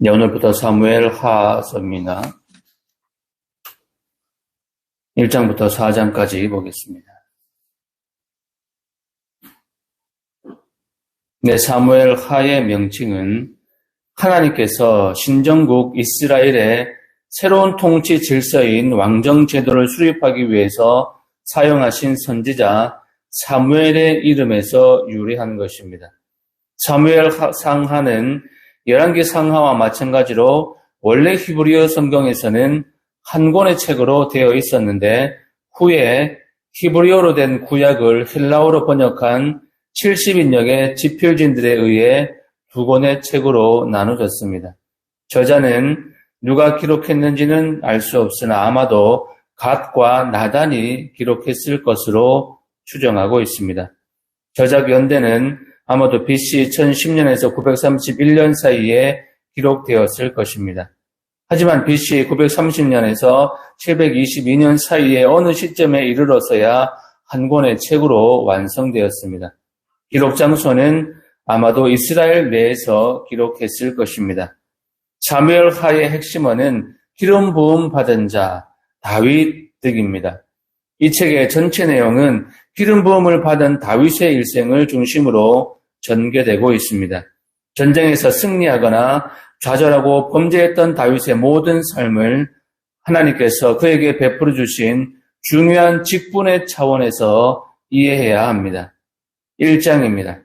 네, 오늘부터 사무엘 하서입니다. 1장부터 4장까지 보겠습니다. 네, 사무엘 하의 명칭은 하나님께서 신정국 이스라엘의 새로운 통치 질서인 왕정 제도를 수립하기 위해서 사용하신 선지자 사무엘의 이름에서 유래한 것입니다. 사무엘 상하는 열왕기 상하와 마찬가지로 원래 히브리어 성경에서는 한 권의 책으로 되어 있었는데 후에 히브리어로 된 구약을 헬라어로 번역한 70인역의 집필진들에 의해 두 권의 책으로 나눠졌습니다. 저자는 누가 기록했는지는 알 수 없으나 아마도 갓과 나단이 기록했을 것으로 추정하고 있습니다. 저작 연대는 아마도 BC 1010년에서 931년 사이에 기록되었을 것입니다. 하지만 BC 930년에서 722년 사이에 어느 시점에 이르러서야 한 권의 책으로 완성되었습니다. 기록 장소는 아마도 이스라엘 내에서 기록했을 것입니다. 사무엘 하의 핵심어는 기름 부음 받은 자 다윗 득입니다. 이 책의 전체 내용은 기름 부음을 받은 다윗의 일생을 중심으로 전개되고 있습니다. 전쟁에서 승리하거나 좌절하고 범죄했던 다윗의 모든 삶을 하나님께서 그에게 베풀어 주신 중요한 직분의 차원에서 이해해야 합니다. 1장입니다.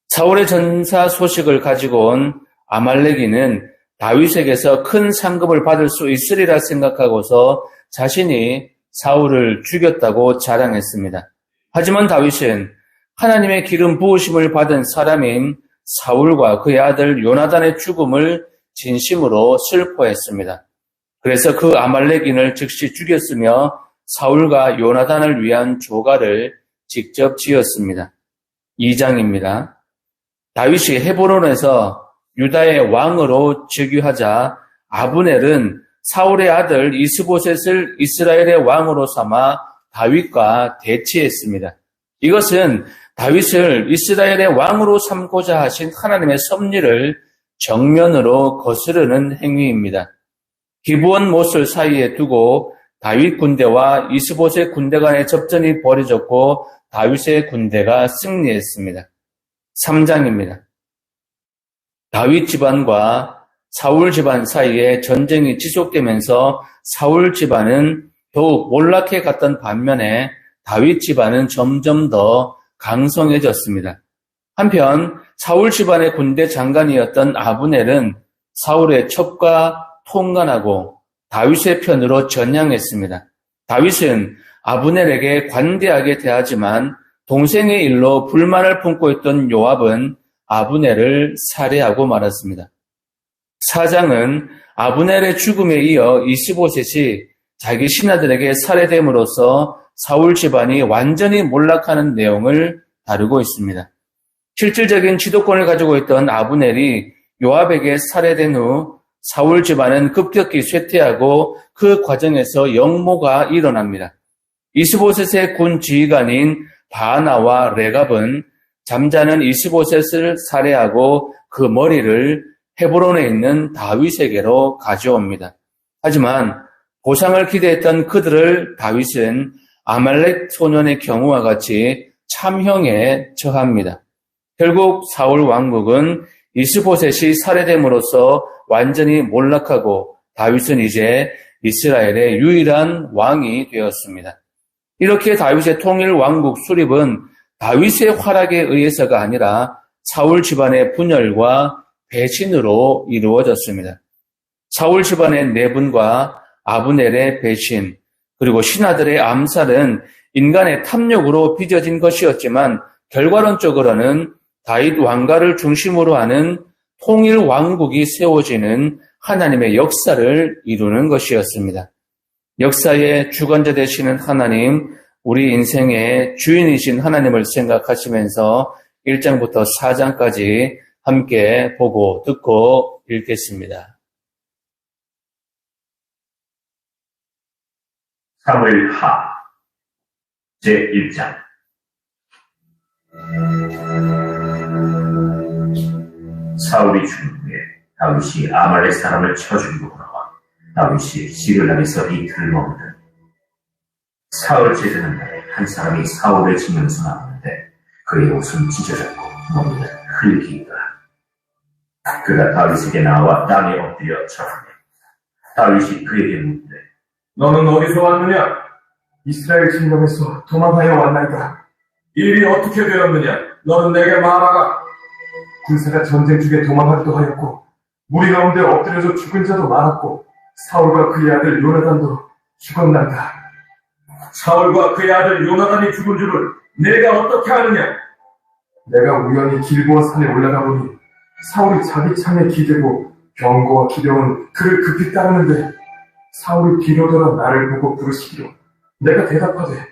사울의 전사 소식을 가지고 온 아말렉인은 다윗에게서 큰 상급을 받을 수 있으리라 생각하고서 자신이 사울을 죽였다고 자랑했습니다. 하지만 다윗은 하나님의 기름 부으심을 받은 사람인 사울과 그의 아들 요나단의 죽음을 진심으로 슬퍼했습니다. 그래서 그 아말렉인을 즉시 죽였으며 사울과 요나단을 위한 조가를 직접 지었습니다. 2장입니다. 다윗이 헤브론에서 유다의 왕으로 즉위하자 아브넬은 사울의 아들 이스보셋을 이스라엘의 왕으로 삼아 다윗과 대치했습니다. 이것은 다윗을 이스라엘의 왕으로 삼고자 하신 하나님의 섭리를 정면으로 거스르는 행위입니다. 기브온 모술 사이에 두고 다윗 군대와 이스보셋 군대 간의 접전이 벌어졌고 다윗의 군대가 승리했습니다. 3장입니다. 다윗 집안과 사울 집안 사이에 전쟁이 지속되면서 사울 집안은 더욱 몰락해 갔던 반면에 다윗 집안은 점점 더 강성해졌습니다. 한편 사울 집안의 군대 장관이었던 아브넬은 사울의 첩과 통관하고 다윗의 편으로 전향했습니다. 다윗은 아브넬에게 관대하게 대하지만 동생의 일로 불만을 품고 있던 요압은 아브넬을 살해하고 말았습니다. 4장은 아브넬의 죽음에 이어 이스보셋이 자기 신하들에게 살해됨으로써 사울 집안이 완전히 몰락하는 내용을 다루고 있습니다. 실질적인 지도권을 가지고 있던 아브넬이 요압에게 살해된 후 사울 집안은 급격히 쇠퇴하고 그 과정에서 역모가 일어납니다. 이스보셋의 군 지휘관인 바하나와 레갑은 잠자는 이스보셋을 살해하고 그 머리를 헤브론에 있는 다윗에게로 가져옵니다. 하지만 보상을 기대했던 그들을 다윗은 아말렉 소년의 경우와 같이 참형에 처합니다. 결국 사울 왕국은 이스보셋이 살해됨으로써 완전히 몰락하고 다윗은 이제 이스라엘의 유일한 왕이 되었습니다. 이렇게 다윗의 통일 왕국 수립은 다윗의 활약에 의해서가 아니라 사울 집안의 분열과 배신으로 이루어졌습니다. 사울 집안의 내분과 아브넬의 배신, 그리고 신하들의 암살은 인간의 탐욕으로 빚어진 것이었지만 결과론적으로는 다윗 왕가를 중심으로 하는 통일 왕국이 세워지는 하나님의 역사를 이루는 것이었습니다. 역사의 주관자 되시는 하나님, 우리 인생의 주인이신 하나님을 생각하시면서 1장부터 4장까지 함께 보고 듣고 읽겠습니다. 사무엘 하 제1장. 사울이 죽은 후에 다윗이 아말렉 사람을 쳐 죽이고 돌아와 다윗이 시글락에서 이틀을 머무르더니 사흘 제되는 날에 한 사람이 사울을 지면서 나오는데 그의 옷은 찢어졌고 몸은 흙이더라. 그가 다윗에게 나와 땅에 엎드려 절하매 다윗이 그에게 묻되 너는 어디서 왔느냐? 이스라엘 진영에서 도망하여 왔나이다. 일이 어떻게 되었느냐? 너는 내게 말하라. 군사가 전쟁 중에 도망하기도 하였고 무리 가운데 엎드려서 죽은 자도 많았고 사울과 그의 아들 요나단도 죽었나이다. 사울과 그의 아들 요나단이 죽은 줄을 내가 어떻게 아느냐? 내가 우연히 길보아 산에 올라가 보니 사울이 자기 창에 기대고 병거와 기병은 그를 급히 따르는데 사울이 비로더러 나를 보고 부르시기로 내가 대답하되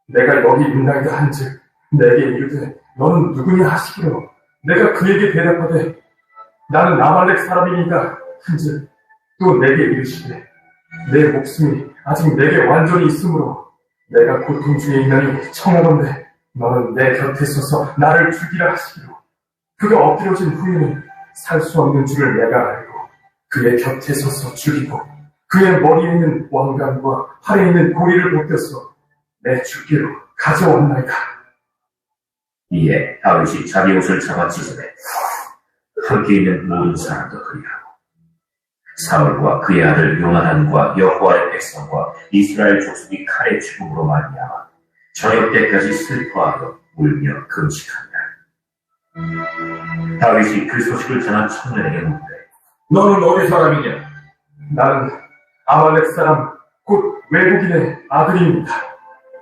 내가 여기 있나이다 한즉 내게 이르되 너는 누구냐 하시기로 내가 그에게 대답하되 나는 아말렉 사람이니이다 한즉 또 내게 이르시되 내 목숨이 아직 내게 완전히 있으므로 내가 고통 중에 있나니 청하건대 너는 내 곁에 서서 나를 죽이라 하시기로 그가 엎드려진 후에는 살 수 없는 줄을 내가 알고 그의 곁에 서서 죽이고 그의 머리에 있는 왕관과 팔에 있는 고리를 벗겨서 내 주께로 가져왔나이다. 이에 다윗이 자기 옷을 잡아 찢으매 함께 있는 모든 사람도 그리하고 사울과 그의 아들 요나단과 여호와의 백성과 이스라엘 족속이 칼의 죽음으로 말미암아 저녁 때까지 슬퍼하여 울며 금식한다. 다윗이 그 소식을 전한 청년에게 묻되 너는 어디 사람이냐? 나는 아말렉 사람 곧 외국인의 아들입니다.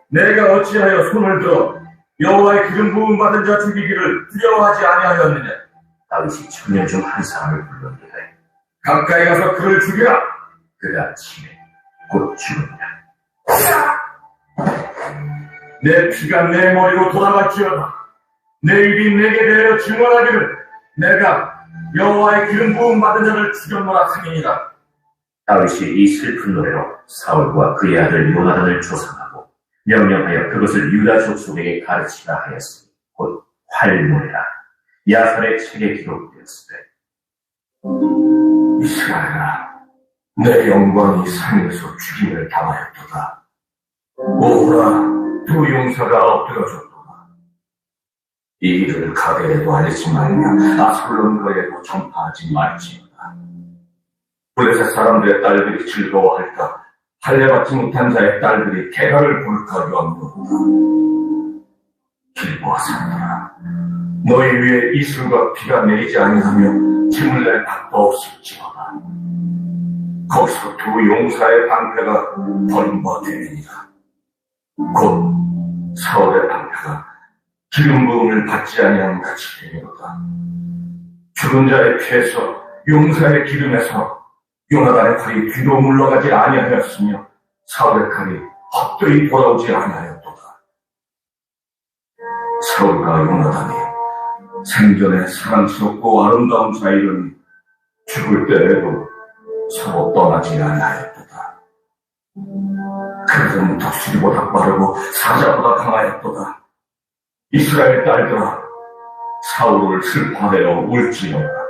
내가 어찌하여 손을 들어 여호와의 기름 부음 받은 자 죽이기를 두려워하지 아니하였느냐? 다윗이 청년 중 한 사람을 불렀는데 가까이 가서 그를 죽이라. 그가 치매 곧 죽었다. 내 피가 내 머리로 돌아갈지어다. 내 입이 내게 대하여 증언하기를 내가 여호와의 기름 부음 받은 자를 죽였노라 하니라. 다윗이 이 슬픈 노래로 사울과 그의 아들 요나단을 조상하고 명령하여 그것을 유다 족속에게 가르치라 하였으니 곧 활노래라. 야살의 책에 기록되었으되 이스라엘아, 내 영광이 산에서 죽임을 당하였도다. 오호라, 두 용사가 엎드러졌도다. 이 일을 가벨에도 알리지 말며 아슬론거에도 전파하지 말지어다. 블레셋 사람들의 딸들이 즐거워할까, 할례받지 못한 자의 딸들이 개가를 볼까 염려하다. 길보아 산들아, 너희 위에 이슬과 비가 내리지 아니하며 짐을 낼 밭도 없을지어다. 거기서 두 용사의 방패가 버림받으리니라. 곧 사울의 방패가 기름 부음을 받지 아니한 같이 되리로다. 죽은 자의 피에서 용사의 기름에서 요나단의 칼이 뒤로 물러가지 아니하였으며 사울의 칼이 헛되이 돌아오지 아니하였도다. 사울과 요나단이 생전에 사랑스럽고 아름다운 사이를 죽을 때에도 서로 떠나지 아니하였도다. 그들은 독수리보다 빠르고 사자보다 강하였도다. 이스라엘 딸들아, 사울을 슬퍼하여 울지어다.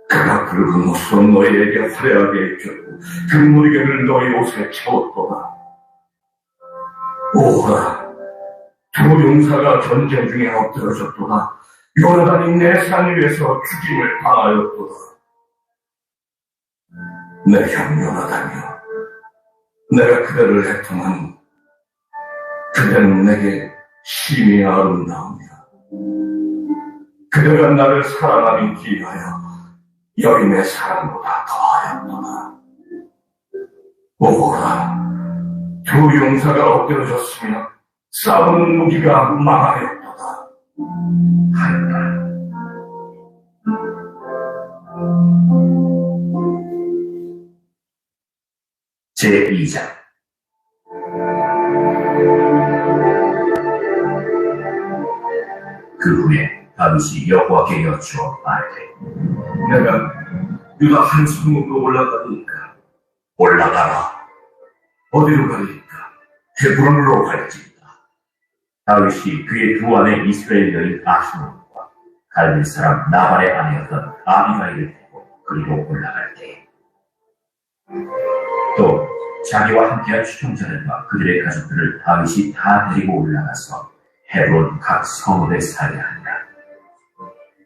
그가 붉은 옷으로 너희에게 화려하게 입혔고 그 무리개를 너희 옷에 채웠도다. 오호라, 두 용사가 전쟁 중에 엎드러졌도다. 요나단이 내 산 위에서 죽임을 당하였도다. 내 형 요나단이여, 내가 그대를 애통하니 그대는 내게 심히 아름다우며 그대가 나를 사랑하기 기하여 여인의 사랑보다 더하였도다. 오호라, 두 용사가 엎드러졌으며 싸우는 무기가 망하였도다. 하였다. 제2장 그 후에 다윗이 여호와께 여쭈어 말하되 내가 유다 한 성읍으로 올라가니까 올라가라. 어디로 가리까? 헤브론으로 갈지니라. 다윗이 그의 두 아내 이스라엘 여인 아히노함과 갈멜 사람 나발의 아내였던 아비가일을 데리고 그리로 올라갈 때 또 자기와 함께한 추종자들과 그들의 가족들을 다윗이 다 데리고 올라가서 헤브론 각 성읍에 살게 하니라.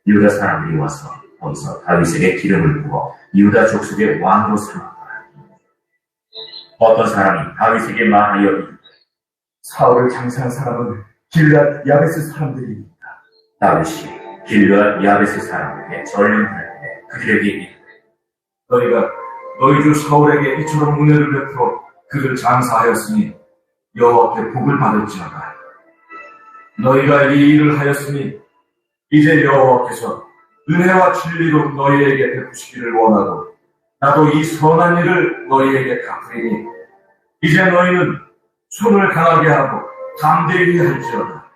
유다 사람들이 와서 거기서 다윗에게 기름을 부어 유다 족속의 왕으로 삼았더라. 어떤 사람이 다윗에게 말하여 이르되 사울을 장사한 사람은 길앗 야베스 사람들입니다. 다윗이 길르앗 야베스 사람에게 전령할 때 그들에게 이르되 너희가 너희 주 사울에게 이처럼 은혜를 베풀어 그를 장사하였으니 여호와께 복을 받을지어다. 너희가 이 일을 하였으니 이제 여호와께서 은혜와 진리로 너희에게 베푸시기를 원하고 나도 이 선한 일을 너희에게 갚으리니 이제 너희는 손을 강하게 하고 담대히 할지어다.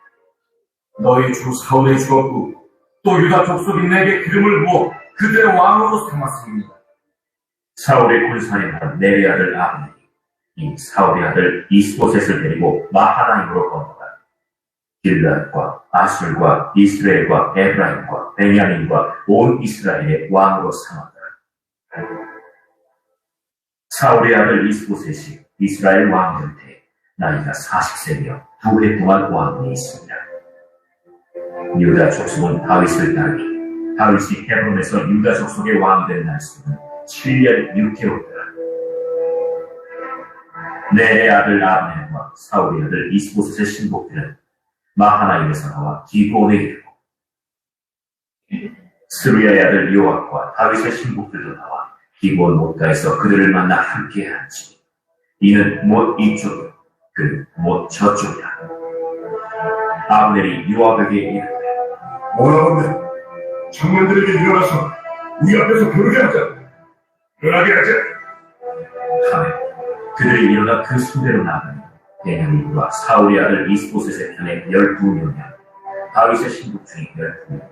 너희 주 사울의 죽었고 또 유다 족속이 내게 기름을 부어 그들의 왕으로 삼았습니다. 사울의 군사인 네리 아들 아브넬이 이 사울의 아들 이스보셋을 데리고 마하나임으로 건너가 길르앗과 아술과 이스라엘과 에브라임과 베냐민과 온 이스라엘의 왕으로 삼았더라. 사울의 아들 이스보셋이 이스라엘 왕이 될 때 나이가 40세며 2해 동안 왕위에 있습니다. 유다 족속은 다윗을 따르니 다윗이 헤브론에서 유다 족속의 왕이 된 날수는 7년 6개월이더라. 넬의 아들 아브넬과 사울의 아들 이스보셋의 신복들은 마하나임에서 나와 기브온에 이르고 스루야의 아들 요압과 다윗의 신복들도 나와 기브온 못가에서 그들을 만나 함께한지 이는 못 이쪽이요 그 못 저쪽이라. 아브넬이 요압에게 이르되 원하건대 청년들에게 일어나서 우리 앞에서 부르게 하자. 일어나게 하자. 하매 그들이 일어나 그 순대로 나가니 베냐민과 사울의 아들 이스보셋의 편에 12명이며 다윗의 신복 중에 12명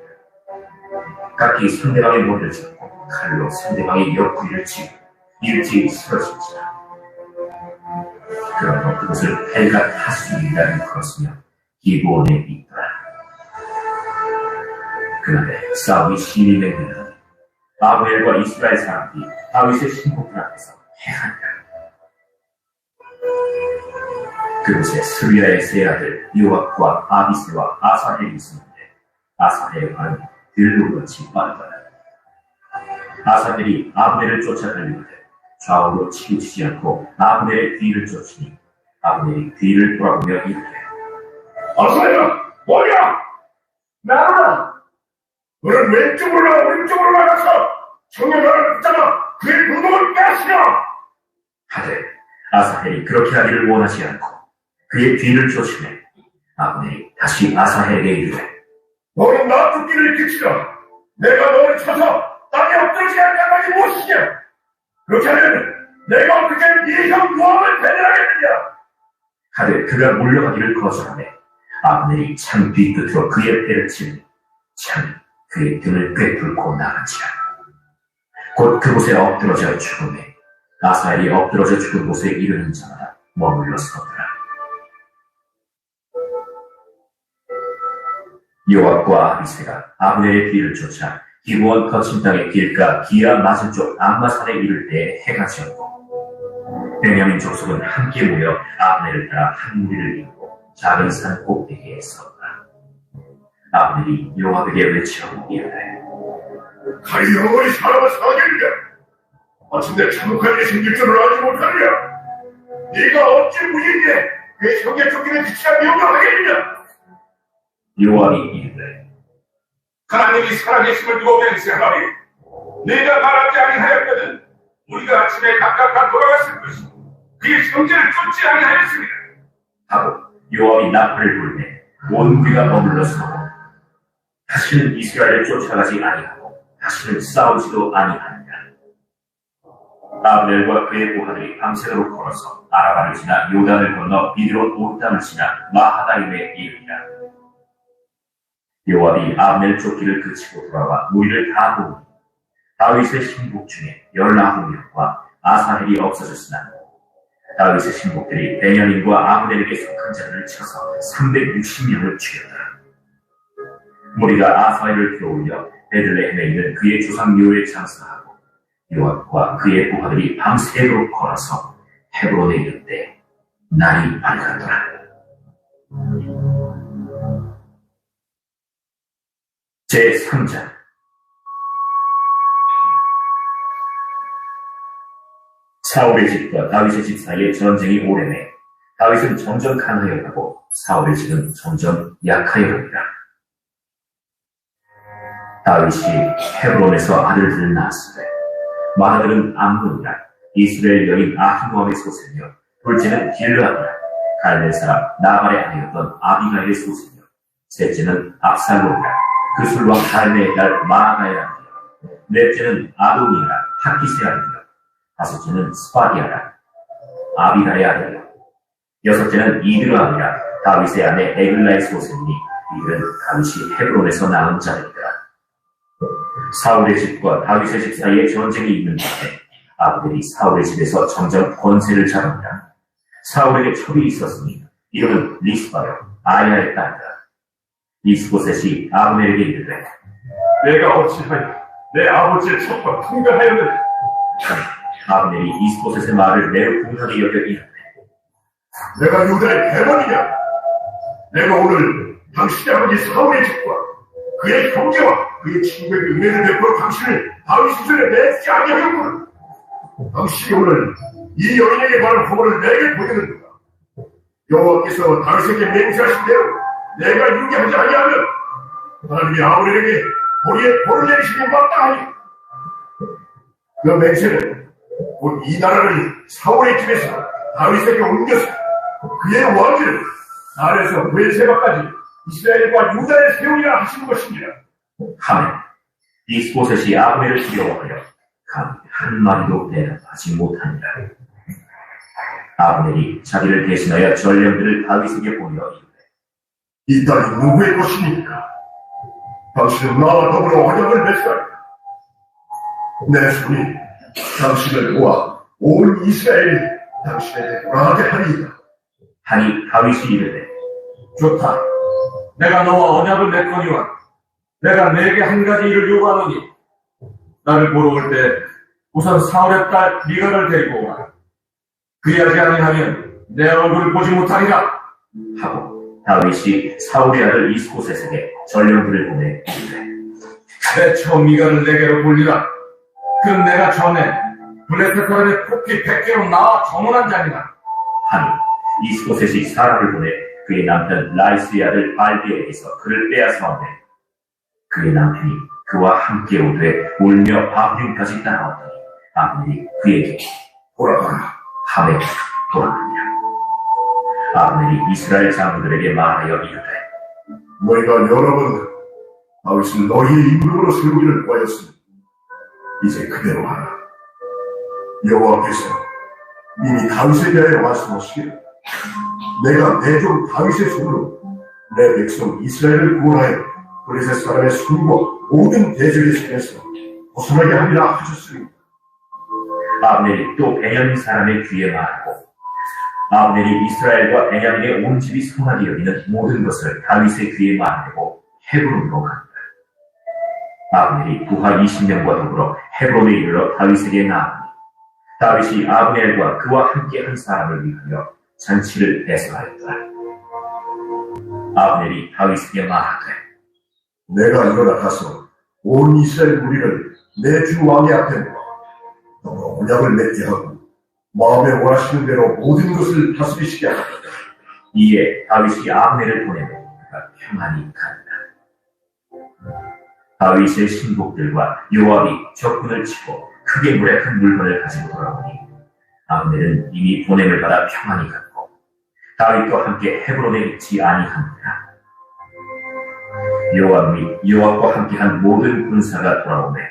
각기 상대방의 머리를 잡고 칼로 상대방의 옆구리를 치고 일제히 쓰러진지라. 그러므로 그것을 헬가 타수인이라는 것이며 기브온에 있더라. 그날에 싸움이 심히 맹렬하니 아브넬과 이스라엘 사람들이 다윗의 신복들 앞에서 해하니라. 그곳에 스루야의 세 아들 요압과 아비스와 아사헬이 있었는데 아사헬의 발은 들도같이 빠르더라. 아사헬이 아브넬을 쫓아달리는데 좌우로 치우치지 않고 아브넬의 뒤를 쫓으니 아브넬이 뒤를 돌아보며 이르되 아사야, 뭐냐? 나로다. 너는 왼쪽으로 오른쪽으로 나가서 청년들을 붙잡아 그의 무덤을 빼앗으라. 하되 아사헬이 그렇게 하기를 원하지 않고 그의 뒤를 쫓으며 아브넬이 다시 아사헬에게 이르되 너는 나 죽기를 그치라. 내가 너를 쳐서 땅에 엎드러지게 할 까닭이 무엇이냐? 그렇게 하면 내가 어떻게 네 형 요압을 배멸하겠느냐? 하되 그가 물러가기를 거절하며 아브넬이 창 뒤끝으로 그의 배를 치니 창이 그의 등을 꿰뚫고 나간지라. 곧 그곳에 엎드러져 죽음에 아사헬이 엎드러져 죽은 곳에 이르는 자마다 머물러 서더라. 요압과 아비새가 아브넬의 뒤를 쫓아 기브온 거친 땅의 길가 기아 맞은 쪽 암마산에 이를 때 해가 지었고 베냐민 족속은 함께 모여 아브넬을 따라 한 무리를 이루고 작은 산 꼭대기에 섰다. 아브넬이 요압에게 외쳐 이르되 칼이 영원히 사람을 사겠느냐? 마침내 참혹한 일이 생길 줄을 알지 못하느냐? 네가 어찌 무인에 그 형에 쫓기는 빛이가 명령하겠느냐? 요압이 이르되 하나님이 살아계심을 두고 맹세하니 네가 말하지 아니하였거든 우리가 아침에 각각 돌아갔을 것이고 그의 형제를 쫓지 아니하였습니다. 하고 요압이 나팔을 불매 온 무리가 머물러 서고 다시는 이스라엘을 쫓아가지 아니하고 다시는 싸우지도 아니하니라. 아브넬과 그의 부하들이 밤새도록 걸어서 아라바를 지나 요단을 건너 비드론 온 땅을 지나 마하나임에 이르니라. 요압이 아브넬 쫓기를 그치고 돌아와 무리를 다 모으니 다윗의 신복 중에 19명과 아사헬이 없어졌으나 다윗의 신복들이 베냐민과 아브넬에게 속한 자들을 쳐서 360명을 죽였더라. 무리가 아사헬을 들어올려 베들레헴에 있는 그의 조상 묘에 장사하고 요압과 그의 부하들이 밤새도록 걸어서 헤브론에 이르되 날이 밝았더라. 제3장. 사울의 집과 다윗의 집 사이에 전쟁이 오래매 다윗은 점점 강하여 가고 사울의 집은 점점 약하여 갑니다. 다윗이 헤브론에서 아들들을 낳았을 때 마다들은 암논이라 이스라엘 여인 아히노암의 소생이요 둘째는 길르앗이라 갈멜 사람 나발의 아내였던 아비가일의 소생이요 셋째는 압살롬이라 그술왕 갈멜의 딸 마아가의 아들이요 넷째는 아도니라 하기스의 아들이요 다섯째는 스파디아라 아비갈의 아들이요 여섯째는 이드라함이라 다윗의 아내 에글라의 소생이니 이들은 다윗이 헤브론에서 낳은 자들이더라. 사울의 집과 다윗의 집 사이에 전쟁이 있는 중에 아비들이 사울의 집에서 점점 권세를 잡았다. 사울에게 첩이 있었으니 이름은 리스바요 아야의 딸이다. 이스보셋이 아브넬에게 이르되 내가 어찌하여 내 아버지의 첩과 통과하였느냐. 아브넬이 이스보셋의 말을 매우 분하게 여겨 이르되 내가 유다의 대원이냐. 내가 오늘 당신의 아버지 사울의 집과 그의 형제와 그의 친구에게 은혜를 베풀어 당신을 다윗의 손에 내주지 아니하였구나. 당신이 오늘 이 여인에게 관한 허물을 내게 보이는구나. 여호와께서 다윗에게 맹세하신 대로 내가 유기하지 아니하면 하나님이 아브넬에게 보리에 볼을 내리시는 것 마땅하니 그 맹세는 곧 이 나라를 사울의 집에서 다윗에게 옮겨서 그의 왕위를 아래서 브엘세바까지 이스라엘과 유다에 세우리라 하신 것이니라. 하매 이스보셋이 아브넬을 두려워하여 감히 한마디도 대답하지 못하니라. 아브넬이 자기를 대신하여 전령들을 다윗에게 보여 이르되 이 딸이 누구의 것입니까? 당신은 나와 더불어 언약을 맺사이다. 내 손이 당신을 모아 온 이스라엘이 당신에게 돌아가게 하리이다. 하니 다윗이 이르되 좋다. 내가 너와 언약을 맺거니와 내가 내게 한 가지 일을 요구하노니 나를 보러 올 때 우선 사울의 딸 미갈을 데리고 오라. 그리하지 아니하면 내 얼굴을 보지 못하리라 하고 다윗이 사울의 아들 이스보셋에게 전령들을 보내 이르되 내 처 미갈을 내게로 돌리라. 그는 내가 전에 블레셋 사람의 토끼 100개로 나와 정원한 자니라. 하니 이스보셋이 사람을 보내 그의 남편 라이스의 아들 발디에게서 그를 빼앗아오매 그의 남편이 그와 함께 오되 울며 바브림까지 따라왔더니 아브넬이 그에게 돌아가라. 하매 돌아가니라. 아브넬이 이스라엘 장로들에게 말하여 이르되 너희가 여러 번 다윗을 너희의 임금으로 세우기를 구하였으니 이제 그대로 하라. 여호와께서 이미 다윗에 대하여 말씀하시기를 내가 내 종 다윗의 손으로 내 백성 이스라엘을 구원하여 블레셋 사람의 손과 모든 대적의 손에서 벗어나게 하리라 하셨으니 아브넬이 또 베냐민 사람의 귀에 말하고 아브넬이 이스라엘과 베냐민의 온 집이 선하게 여기는 모든 것을 다윗의 귀에 말하고 헤브론으로 간다. 아브넬이 부하 20명과 더불어 헤브론에 이르러 다윗에게 나아가니 다윗이 아브넬과 그와 함께 한 사람을 위하여 잔치를 배설하였다. 아브넬이 다윗에게 말하되 내가 일어나 가서 온 이스라엘 무리를 내 주 왕의 앞에 모아 너로 언약을 맺게 하고 마음에 원하시는 대로 모든 것을 다스리시게 하라. 이에 다윗이 아브넬을 보내며 그가 평안히 간다. 다윗의 신복들과 요압이 적군을 치고 크게 무력한 물건을 가지고 돌아오니 아브넬은 이미 보냄을 받아 평안히 갔고 다윗과 함께 헤브론에 있지 아니하니라. 요압 및 요압과 함께한 모든 군사가 돌아오매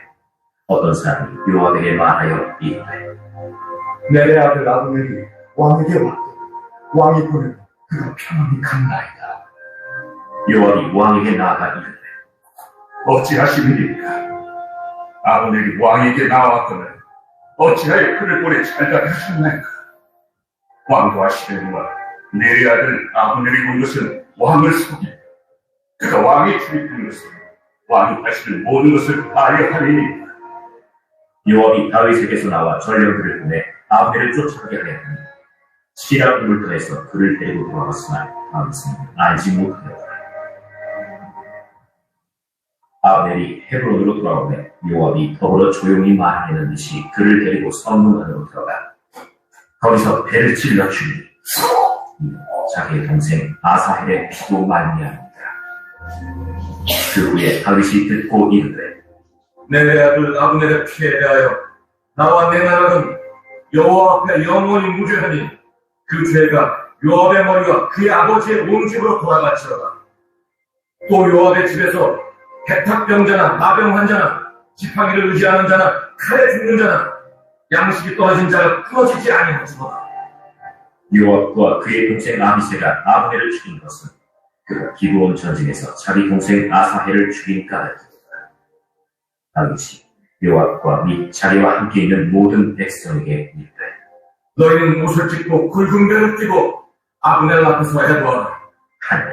어떤 사람이 요압에게 말하여 이르되 내 아들 아브넬이 왕에게 왔다. 왕이 보내면 그가 평안히 갔나이다. 요압이 왕에게 나아가 이르되 어찌하십니까? 아브넬이 왕에게 나왔거늘 어찌하여 그를 보내 잘가 하셨나이까? 왕도 하시려니와 내 아들 아브넬이 본 것은 왕을 속이고 그가 왕에 출입한 것은 왕이 하시는 모든 것을 알려 하리니. 요압이 다윗에게서 나와 전령들을 보내 아브넬을 쫓아가게 하였더니 시라 우물가에서 그를 데리고 돌아왔으나 다윗은 알지 못하였더라. 아브넬이 헤브론으로 돌아오매 요압이 더불어 조용히 말하는 듯이 그를 데리고 성문 안으로 들어가 거기서 배를 찔러 죽이니 자기의 동생 아사헬의 피로 말미암았더라. 그 후에 다윗이 듣고 이르되 내 아들 아브넬의 피에 대하여 나와 내 나라는 여호와 앞에 영원히 무죄하니 그 죄가 요압의 머리와 그의 아버지의 온 집으로 돌아갈지어다. 또 요압의 집에서 백탁병자나 나병 환자나 지팡이를 의지하는 자나 칼에 죽는 자나 양식이 떨어진 자가 끊어지지 아니하지만 요압과 그의 동생 아비새가 아브넬을 죽인 것은 그가 기브온 전쟁에서 자기 동생 아사헬을 죽인 까닭이다. 다윗이 요압과 및 자기와 함께 있는 모든 백성에게 이르되 너희는 옷을 찢고 굵은 배를 띠고 아브넬 앞에서 해보아라. 하니라.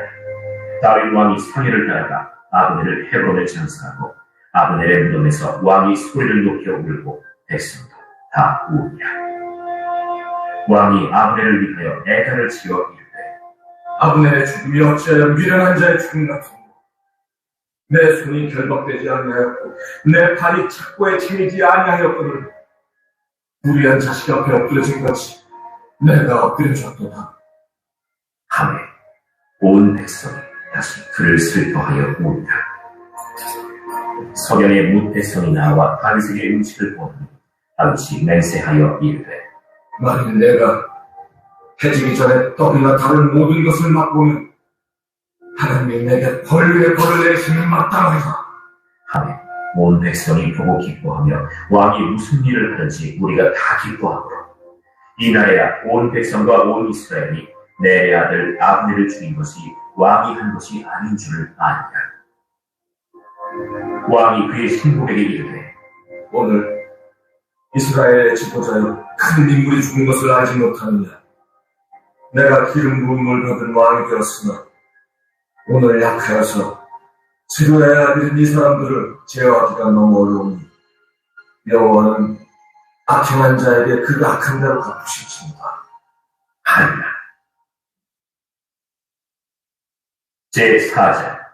다윗 왕이 상해를 따라가 아브넬을 헤브론에 장사하고 아브넬의 무덤에서 왕이 소리를 높여 울고 백성도 다 우니라. 왕이 아브넬을 위하여 애단을 지어 이르되 아브넬의 죽음이 어찌하여 미련한 자의 죽음 같은가. 내 손이 결박되지 아니하였고 내 발이 착고에 채이지 아니하였거늘 무리한 자식 앞에 엎드려진 것이 내가 엎드려졌도다. 하매 온 백성이 다시 그를 슬퍼하여 우니라. 서경의 뭇 백성이 나와 다윗에게 음식을 보니 다윗이 맹세하여 이르되 만일 내가 해지기 전에 떡이나 다른 모든 것을 맛보면 하나님이 내게 벌 위에 벌을 내리시면 마땅하다. 하매 온 백성이 보고 기뻐하며 왕이 무슨 일을 하든지 우리가 다 기뻐하므로 이날에야 온 백성과 온 이스라엘이 내 아들 아브넬을 죽인 것이 왕이 한 것이 아닌 줄을 아니라. 왕이 그의 신복에게 이르되 오늘 이스라엘의 지도자여 큰 인물이 죽은 것을 알지 못하느냐. 내가 기름 부음을 받은 왕이 되었으나 오늘 약하여서 치료해야 되는 이 사람들을 제어하기가 너무 어려우니 여호와는 악행한 자에게 그 악한 대로 갚으실지니라 하니라. 제4장.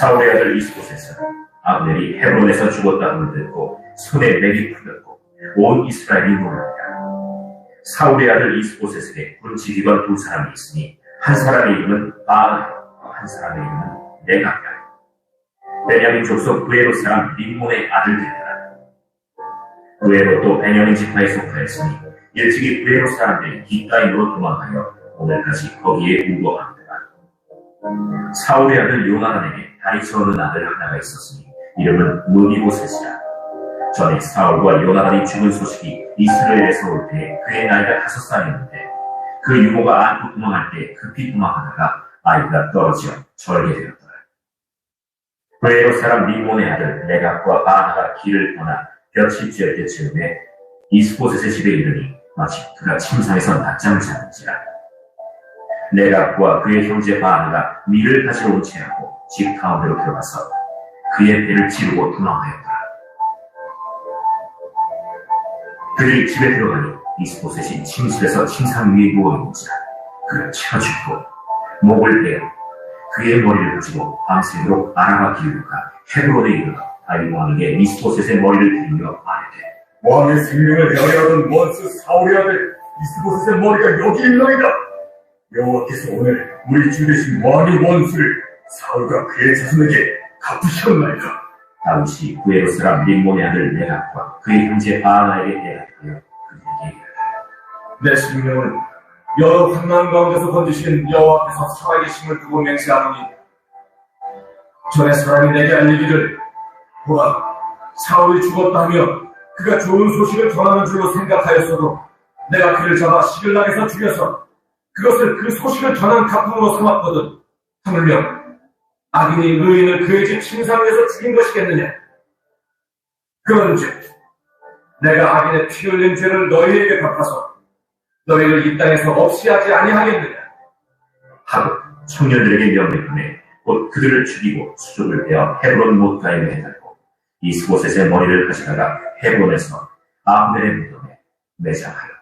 사울의 아들 이스보셋은 아브넬이 헤브론에서 죽었다는 걸 듣고 손에 맥이 풀렸고 온 이스라엘이 놀랐다. 사울의 아들 이스보셋에게 군지휘관 두 사람이 있으니 한 사람의 이름은 바알하여 한 사람의 이름은 네가랴. 베냐민 족속 브에로 사람 림몬의 아들들이라. 브에로도 베냐민 지파에 속하였으니 일찍이 브에로 사람들이 기타임으로 도망하여 오늘까지 거기에 우거하더라. 사울의 아들 요나단에게 다리치 없는 아들 하나가 있었으니 이름은 무기보셋이라. 전에 사울과 요나단이 죽은 소식이 이스라엘에서 올 때 그의 나이가 5살이었는데 그 유모가 안고 도망할 때 급히 도망하다가 아이가 떨어져 절게 되었더라. 브에로 사람 림몬의 아들 네갑과 바나가 길을 떠나 볕이 쬐을 때쯤에 이스보셋의 집에 이르니 마치 그가 침상에서 낮잠을 자는지라. 네갑과 그의 형제 바나가 밀을 가지러 온 채하고 집 가운데로 들어가서 그의 배를 찌르고 도망하였더라. 그들이 집에 들어가니 이스보셋이 침실에서 침상 위에 누워있는지라. 그를 쳐 죽고 목을 베어 그의 머리를 가지고 밤새도록 아라바 길로 가 헤브론에 이르러 다윗 왕에게 이스보셋의 머리를 들이며 말하되 왕의 생명을 대하여하던 원수 사울의 아들 이스보셋의 머리가 여기 있나이다. 여호와께서 오늘 우리 주 되신 왕의 원수를 사울과 그의 자손에게 갚으셨나이다. 다윗이 브에로 사람 림몬의 아들 네갑과 그의 형제 바나에게 대하여 그에게 이르되 내 생명을 여러 환난 가운데서 건지신 여호와께서 살아계심을 두고 맹세하노니 전에 사람이 내게 알리기를 보라 사울이 죽었다 하며 그가 좋은 소식을 전하는 줄로 생각하였어도 내가 그를 잡아 시글락에서 죽여서 그것을 그 소식을 전한 가품으로 삼았거든. 하물며 악인이 의인을 그의 집 침상 위에서 죽인 것이겠느냐. 그런즉 내가 악인의 피 흘린 죄를 너희에게 갚아서 너희를 이 땅에서 없이 하지 아니하겠느냐. 하고 청년들에게 명령하며 곧 그들을 죽이고 수족을 베어 헤브론 못가에 매달고 이스보셋의 머리를 가져다가 헤브론에서 아브넬의 무덤에 매장하여